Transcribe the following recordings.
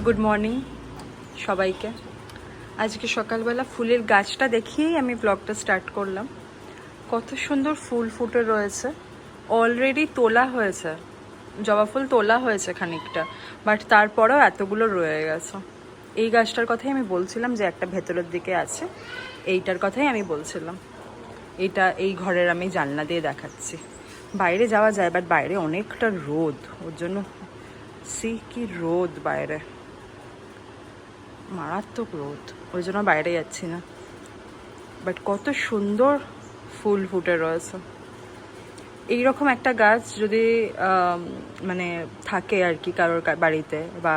Good morning সবাইকে। আজকে সকালবেলা ফুলের গাছটা দেখিয়েই আমি ব্লগটা স্টার্ট করলাম। কত সুন্দর ফুল ফুটে রয়েছে, অলরেডি তোলা হয়েছে, জবা ফুল তোলা হয়েছে খানিকটা, বাট তারপরেও এতগুলো রয়ে গেছে। এই গাছটার কথাই আমি বলছিলাম যে একটা ভেতরের দিকে আছে, এইটার কথাই আমি বলছিলাম। এই ঘরের আমি জানলা দিয়ে দেখাচ্ছি। বাইরে যাওয়া যায়, বাট বাইরে অনেকটা রোদ, ওর জন্য কি রোদ বাইরে, মারাত্মক রোদ, ওই জন্য বাইরে যাচ্ছি না। বাট কত সুন্দর ফুল ফুটে রয়েছে। এইরকম একটা গাছ যদি মানে থাকে আর কি কারোর বাড়িতে বা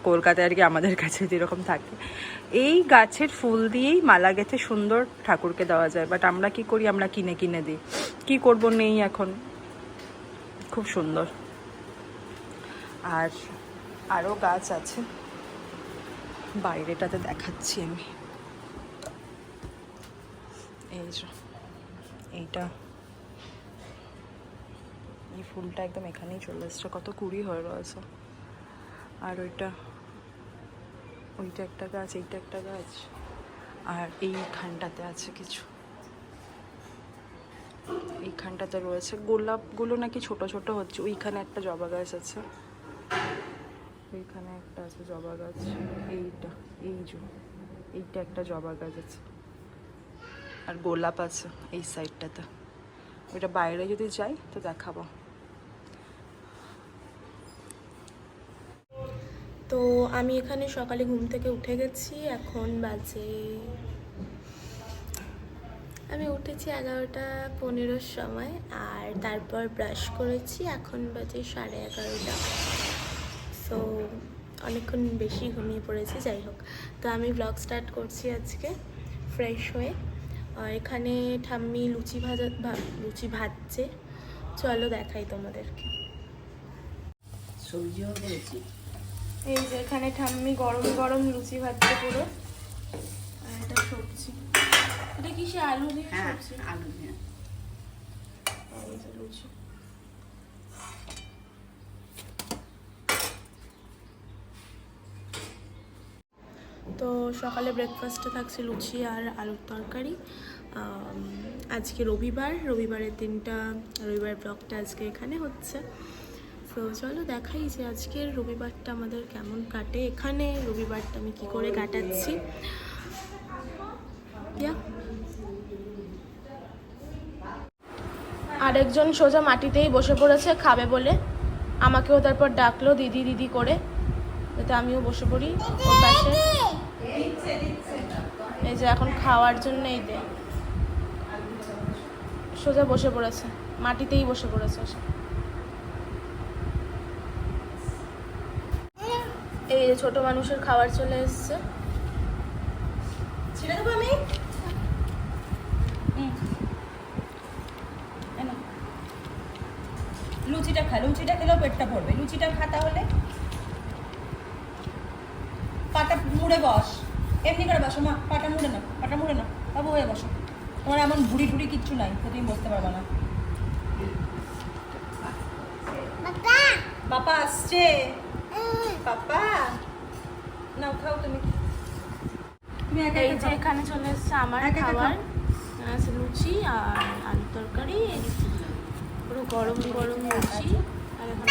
কলকাতায় আর কি আমাদের কাছে যেরকম থাকে, এই গাছের ফুল দিয়েই মালা গেঁথে সুন্দর ঠাকুরকে দেওয়া যায়। বাট আমরা কি করি, আমরা কিনে কিনে দিই। কি করব, নেই এখন। খুব সুন্দর। আর আরও গাছ আছে, বাইরেটাতে দেখাচ্ছি আমি। এইটা, এই ফুলটা একদম এখানেই চলে এসছে, কত কুড়ি হয়ে রয়েছে। আর ওইটা একটা গাছ, এইটা একটা গাছ, আর এইখানটাতে আছে কিছু, এইখানটাতে রয়েছে গোলাপগুলো নাকি ছোট ছোট হচ্ছে। ওইখানে একটা জবা গাছ আছে, ওইখানে একটা আছে জবা গাছ। এইটা একটা জবা গাছ আছে, আর গোলাপ আছে এই সাইডটাতে। ওইটা বাইরে যদি যাই তো দেখাবো। তো আমি এখানে সকালে ঘুম থেকে উঠে গেছি। এখন বাজে, আমি উঠেছি 11:15 সময়, আর তারপর ব্রাশ করেছি। এখন বাজে 11:30। সো অনেকক্ষণ বেশি ঘুমিয়ে পড়েছি। যাই হোক, তো আমি ব্লগ স্টার্ট করছি আজকে ফ্রেশ হয়ে। আর এখানে ঠাম্মি লুচি ভাজছে, চলো দেখাই তোমাদেরকে। সবজিও করেছি। এই যে এখানে ঠাম্মি গরম গরম লুচি ভাজছে পুরো। আর এটা সবজি, এটা কি সে আলু দিয়ে সবজি? আলু দিয়ে। এই যে লুচি। তো সকালে ব্রেকফাস্টে থাকছে লুচি আর আলুর তরকারি। আজকে রবিবারের দিনটা, রবিবার ব্লগটা আজকে এখানে হচ্ছে। তো চলো দেখাই যে আজকের রবিবারটা আমাদের কেমন কাটে। এখানে রবিবারটা আমি কি করে কাটাচ্ছি। আরেকজন সোজা মাটিতেই বসে পড়েছে খাবে বলে, আমাকেও তারপর ডাকলো দিদি দিদি করে, যাতে আমিও বসে পড়ি ওর পাশে। এই যে এখন খাওয়ার জন্য এই যে সোজা বসে পড়েছে, মাটিতেই বসে পড়েছে। এই যে ছোট মানুষের খাবার চলে এসছে। ছিঁড়ে দেবো আমি। লুচিটা খেলেও পেটটা পড়বে। লুচিটা খা, তাহলে পাটা মুড়ে বস, এমনি করে বসো মা, পাটা মুড়ে না বাবু, হয়ে বসো। তোমার এমন ভুড়ি টুড়ি কিচ্ছু নাই তো তুমি বসতে পারবে না। বাবা আসছে, পাপা নাও খাও তুমি। এই যে এখানে চলে এসছে আমার খাবার, আছে লুচি আর আলুর তরকারি, পুরো গরম গরম লুচি। আর এখন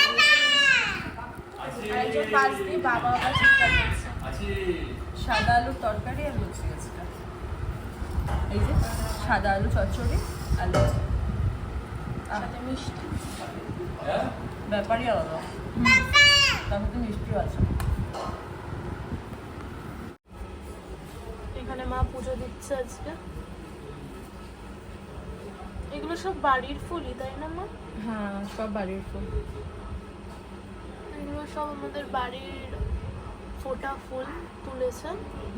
আরেকজন পাশ দিয়ে বাবা আবার চিৎকার করছে। সাদা আলুর তরকারি আর লুচি আছে। এই যে সাদা আলু চচ্চড়ি আর লুচি, সাথে মিষ্টি। ব্যাপারই আলাদা, তার মধ্যে মিষ্টিও আছে। এখানে মা পুজো দিচ্ছে আজকে। এগুলো সব বাড়ির ফুলই, তাই না মা? হ্যাঁ, সব বাড়ির ফুল। এগুলো সব আমাদের বাড়ির ফোটা ফুল তুলেছে।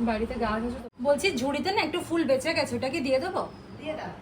বাড়িতে গাছ আছে। বলছি ঝুড়িতে না একটু ফুল বেঁচে গেছে, ওটা কি দিয়ে দেবো? দিয়ে দাও।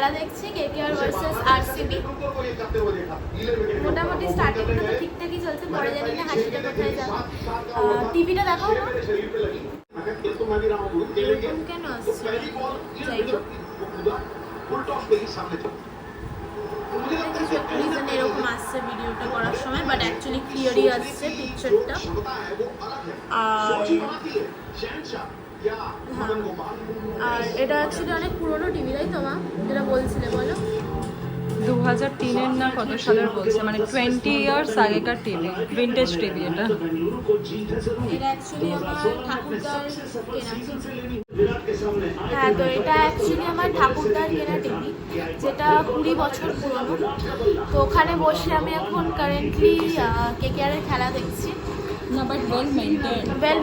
খেলা দেখছি, কেকেআর ভার্সেস আরসিবি। মোটামুটি স্টার্টিংটা তো ঠিকঠাকই চলছে, পরে জানি না হাসিটা কোথায় যাবে। টিভিটা দেখাও না, এরকম কেন আসছে? যাই হোক, রিজন এরকম আসছে ভিডিওটা করার সময়, বাট অ্যাকচুয়ালি ক্লিয়ারই আসছে পিকচারটা। আর এটা অ্যাকচুয়ালি অনেক পুরনো টিভি, তাই তো মা? যেটা বলছিলে, বলো। 2003-এর না কত সালের বলছে, মানে 20 ইয়ার্স আগেকার টিভি, ভিন্টেজ টিভি এটা। এটা অ্যাকচুয়ালি আমার ঠাকুরদার কেনা। হ্যাঁ, তো এটা অ্যাকচুয়ালি আমার ঠাকুরদার কেনা টিভি, যেটা 20 বছর পুরনো। তো ওখানে বসে আমি এখন কারেন্টলি কেকেআরের খেলা দেখছি। না, বাট ওয়েল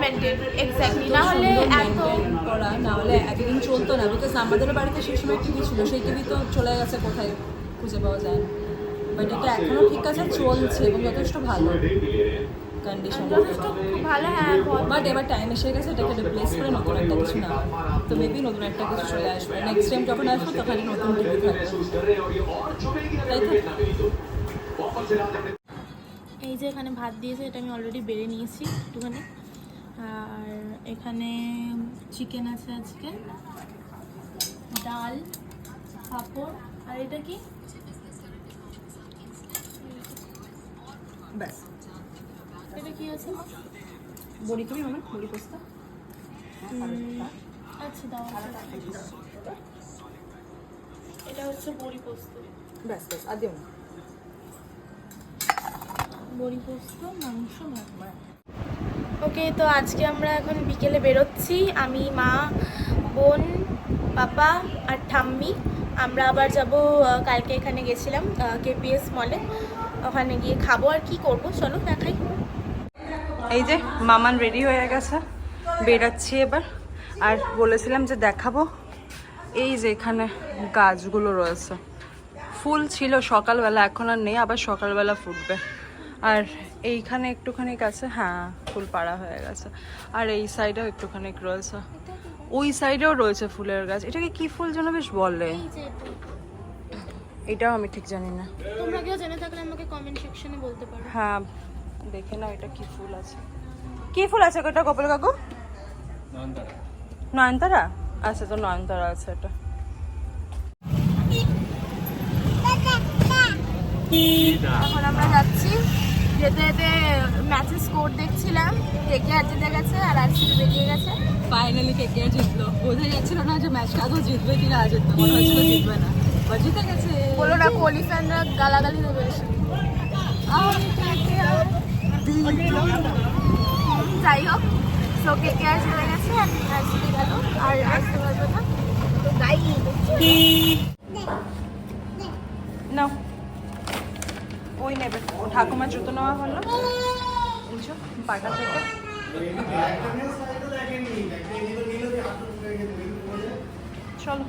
মেনটেন, এক্স্যাক্টলি। না হলে এত করা না হলে এতদিন চলতো না, বিকজ আমাদের বাড়িতে সেই সময় টিভি ছিল, সেই টিভি তো চলে গেছে কোথায়, খুঁজে পাওয়া যায় না। বাট এটা এখনো ঠিক আছে, চলছে এবং যথেষ্ট ভালো কন্ডিশন, যথেষ্ট ভালো। হ্যাঁ, বাট এবার টাইম এসে গেছে এটাকে রিপ্লেস করে নতুন একটা কিছু না, তো মেবি নতুন একটা কিছু চলে আসবে। নেক্সট টাইম যখন আসবো তখন নতুন টিভি থাকবে, তাই তো? এই যে এখানে ভাত দিয়েছে, এটা আমি অলরেডি বেড়ে নিয়েছি একটুখানি। আর এখানে চিকেন আছে আজকে, ডাল, পাঁপড়, আর এটা কি? ব্যাস। এটা কি আছে? বড়ি করি মামা, বড়ি পোস্তা। আচ্ছা, দাও। এটা হচ্ছে বড়ি পোস্ত। ব্যাস ব্যাস, আর দিও না। বড়ি পোস্ত, মাংস, ভাত। ওকে, তো আজকে আমরা এখন বিকেলে বেরোচ্ছি, আমি, মা, বোন, পাপা আর ঠাম্মি। আমরা আবার যাব, কালকে এখানে গেছিলাম কেপিএস মলে, ওখানে গিয়ে খাবো। আর কি করবো চলো দেখাই। এই যে মামান রেডি হয়ে গেছে, বেরাচ্ছি এবার। আর বলেছিলাম যে দেখাবো, এই যে এখানে গাছগুলো রয়েছে, ফুল ছিল সকালবেলা, এখন আর নেই, আবার সকালবেলা ফুটবে। আর এইখানে একটুখানি আছে, হ্যাঁ ফুল পাড়া হয়ে গেছে। আর এই সাইডেও একটুখানি রয়েছে, ওই সাইডেও রয়েছে ফুলের গাছ। এটাকে কি ফুল যেন বেশ বলে, এটাও আমি ঠিক জানি না। তোমরা কেউ জেনে থাকলে আমাকে কমেন্ট সেকশনে বলতে পারো। হ্যাঁ, দেখে নাও এটা কি ফুল আছে। কি ফুল আছে ওটা কপাল কাকু? নয়নতারা। আচ্ছা, তো নয়নতারা আছে এটা। এখন আমরা যাচ্ছি, যেতে যেতে ম্যাচের স্কোর দেখছিলাম, কেকেআর জিতে গেছে আর আরসিবি বেরিয়ে গেছে। ফাইনালি কেকেআর জিতলো, বোঝা যাচ্ছিল না যে ম্যাচটা আদৌ জিতবে কিনা, জিতবে মনে হচ্ছিল জিতবে না, বাট জিতে গেছে। বলো না, কোহলি ফ্যানরা গালাগালি দেবে এসে। যাই হোক, তো কেকেআর জিতে গেছে, আরসিবি গেল আর আসতে পারবে না। নাও, ওই নেবে, ঠাকুমার জুতো নেওয়া হলো পাটা থেকে। চলো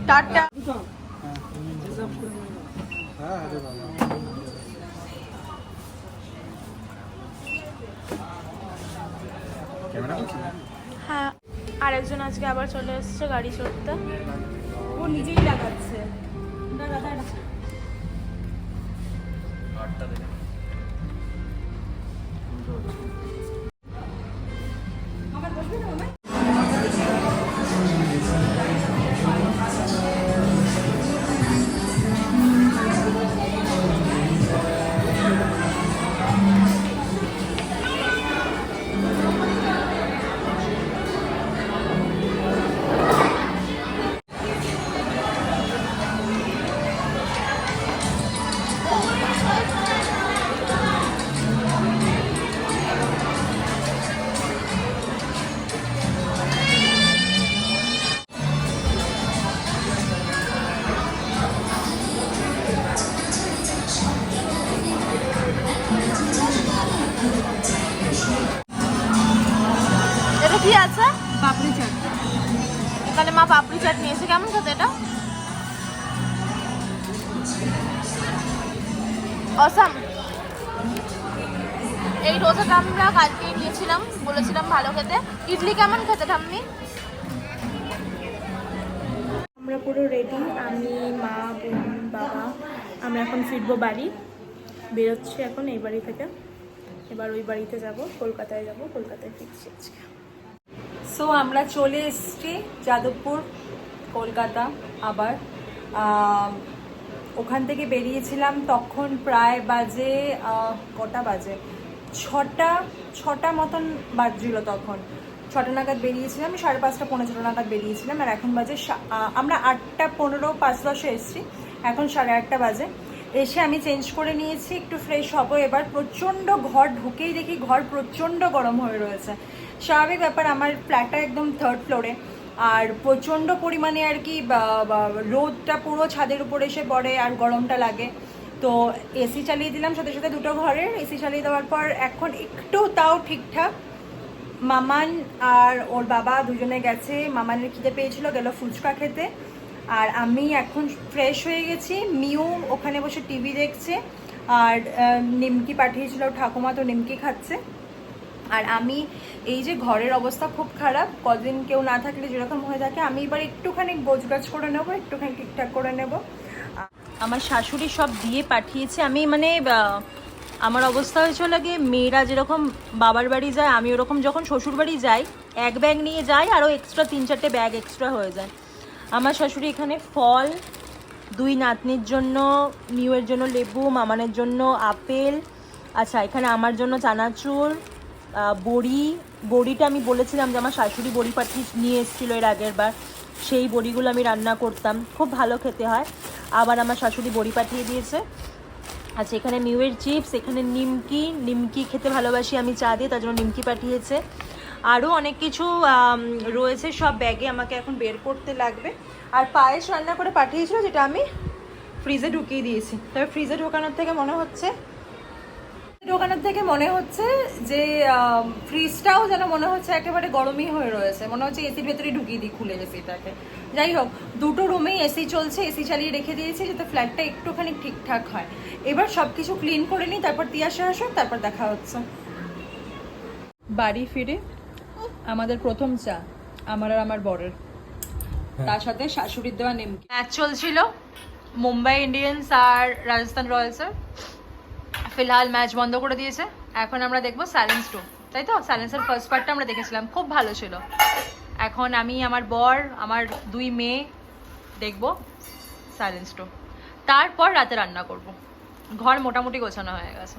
টাটা। হ্যাঁ, আরেকজন আজকে আবার চলে এসছে গাড়ি চড়তে। ও নিজেই লাগাচ্ছে। এটা কি আছে? পাপড়ি চাট। এখানে মা পাপড়ি চাট নিয়েছে, কেমন খেতে এটা? অসাম। এই ডোসাটা আমরা কালকে নিয়েছিলাম, বলেছিলাম ভালো খেতে। ইডলি কেমন খেতে ঠাম্মি? আমরা আমরা পুরো রেডি, আমি, মা, বোন, বাবা। আমরা এখন ফিরবো বাড়ি, বেরোচ্ছি এখন এই বাড়ি থেকে। এবার ওই বাড়িতে যাব, কলকাতায় যাব, কলকাতায় ফিরছি আজকে। সো আমরা চলে এসেছি যাদবপুর, কলকাতা। আবার ওখান থেকে বেরিয়েছিলাম তখন প্রায় বাজে কটা বাজে, ছটা মতন বাজছিল তখন। 6টা নাগাদ বেরিয়েছিলাম, 5:30 পৌনে 6টা নাগাদ বেরিয়েছিলাম। আর এখন বাজে আমরা 8:15 5:10 এসেছি, এখন 8:30 বাজে। এসে আমি চেঞ্জ করে নিয়েছি, একটু ফ্রেশ হবো এবার। প্রচণ্ড ঘর ঢুকেই দেখি ঘর প্রচণ্ড গরম হয়ে রয়েছে। স্বাভাবিক ব্যাপার, আমার ফ্ল্যাটটা একদম 3rd ফ্লোরে, আর প্রচণ্ড পরিমাণে আর কি রোদটা পুরো ছাদের উপর এসে পড়ে আর গরমটা লাগে। তো এসি চালিয়ে দিলাম সাথে সাথে, দুটো ঘরের এসি চালিয়ে দেওয়ার পর এখন একটু তাও ঠিকঠাক। মামান আর ওর বাবা দুজনে গেছে, মামানের খিদে পেয়েছিল, গেল ফুচকা খেতে। আর আমি এখন ফ্রেশ হয়ে গেছি, মিউ ওখানে বসে টিভি দেখছে, আর নিমকি পাঠিয়েছিল ঠাকুমা, তো নিমকি খাচ্ছে। আর আমি এই যে ঘরের অবস্থা খুব খারাপ, কদিন কেউ না থাকলে যেরকম হয়ে থাকে, আমি এবার একটুখানি গোছগাছ করে নেবো, একটুখানি ঠিকঠাক করে নেব। আমার শাশুড়ি সব দিয়ে পাঠিয়েছে। আমি মানে আমার অবস্থা হয়েছিল লাগে, মেয়েরা যেরকম বাবার বাড়ি যায়, আমি ওরকম যখন শ্বশুর বাড়ি যাই এক ব্যাগ নিয়ে যাই, আরও এক্সট্রা 3-4টে ব্যাগ এক্সট্রা হয়ে যায়। আমার শাশুড়ি এখানে ফল, 2 নাতনির জন্য, মিউয়ের জন্য লেবু, মামানের জন্য আপেল, আচ্ছা এখানে আমার জন্য চানাচুর, বড়িটা আমি বলেছিলাম যে আমার শাশুড়ি বড়ি পাঠিয়ে নিয়ে এসেছিলো এর আগের বার, সেই বড়িগুলো আমি রান্না করতাম, খুব ভালো খেতে হয়। আবার আমার শাশুড়ি বড়ি পাঠিয়ে দিয়েছে। আচ্ছা এখানে মিউয়ের চিপস, এখানে নিমকি খেতে ভালোবাসি আমি চা দিয়ে, তার জন্য নিমকি পাঠিয়েছে। আরও অনেক কিছু রয়েছে সব ব্যাগে, আমাকে এখন বের করতে লাগবে। আর পায়েস রান্না করে পাঠিয়েছিল, যেটা আমি ফ্রিজে ঢুকিয়ে দিয়েছি। তবে ফ্রিজে ঢোকানোর থেকে মনে হচ্ছে যে ফ্রিজটাও যেন মনে হচ্ছে একেবারে গরমই হয়ে রয়েছে, মনে হচ্ছে এসির ভেতরে ঢুকিয়ে দিই খুলে এসিটাকে। যাই হোক, দুটো রুমেই এসি চলছে, এসি চালিয়ে রেখে দিয়েছি যাতে ফ্ল্যাটটা একটুখানি ঠিকঠাক হয়। এবার সব কিছু ক্লিন করে নিই, তারপর তিয়াসা আসুক, তারপর দেখা হচ্ছে। বাড়ি ফিরে আমাদের প্রথম চা, আমার আর আমার বরের, তার সাথে শাশুড়ির দেওয়া নিমকি। ম্যাচ চলছিল মুম্বাই ইন্ডিয়ান্স আর রাজস্থান রয়্যালসের। ফিলহাল ম্যাচ বন্ধ করে দিয়েছে, এখন আমরা দেখবো সাইলেন্স 2, তাই তো? সাইলেন্সের ফার্স্ট পার্টটা আমরা দেখেছিলাম, খুব ভালো ছিল। এখন আমি, আমার বর, আমার 2 মেয়ে দেখবো সাইলেন্স 2, তারপর রাতে রান্না করব। ঘর মোটামুটি গোছানো হয়ে গেছে।